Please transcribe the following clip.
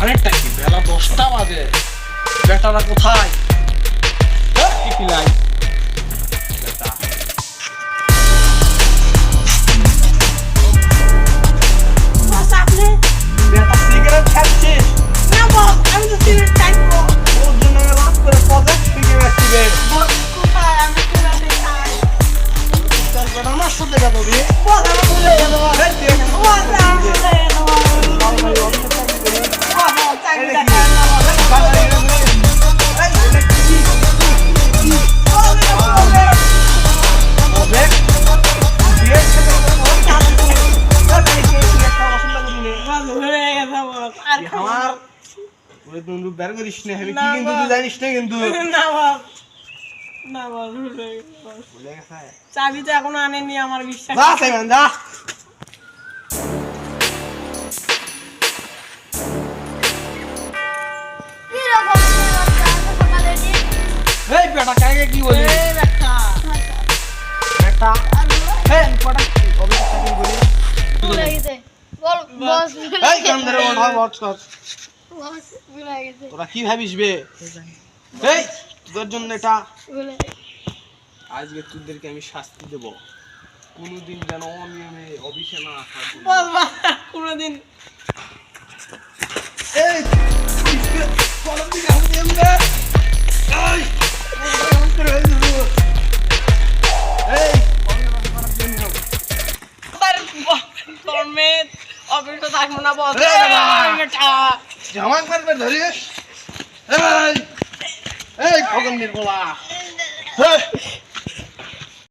অনেকটা কি বেলা 10টা বাজে, বেটারা কোথায়? কি পিলাই বেটা? বেটা সিগারেট খাচ্ছিস? না বস, আমি তো সিগারেট খাইবো। ওর জন্য রাত করে প্রজেক্ট সিগারেট দিবে। বস কোথায়? আমি সিগারেট খাই। তোর বেটা আমার সাথে কথা বলি। বস আমার ভুলে গেল বস। এই দেখ, বস আমার ভুলে গেল বস। বস চাকরিটা খাই না বস। ভুলে গেছে বস। আর খাবো না। বের করিস না, আমি না, কি কিন্তু না। তুই জানিস না কিন্তু। না বস। না বস, ভুলে গেছে বস। ভুলে গেছে। চাবি তো এখনো আনেনি, আমার বিশ্বাস। যা সাইমন যা। এই বেটা কাকে কি বলি? এই ব্যাটা। বেটা এই পড়া অবশ্যই চাকরি করি। ভুলে গেছে বল বস এই কাম ধরে ওঠা বট কর। বস ভুলে গেছে তোরা কি ভাবিস বে? এই তোদের জন্য এটা ভুলে আজকে তোদেরকে আমি শাস্তি দেব। কোনোদিন যেন অনিয়মে অফিসে না আসার জন্য। বস বস কোনোদিন এই কলম দিকে হাত দিয়ে দে। এই কলম করে এই কলম দিয়ে নিও। ফরমেট অফিসে থাকবো না বস। এই বাবা। এই বেটা। জামা মারবে ধরিস। এই এই খগন নির্মলা।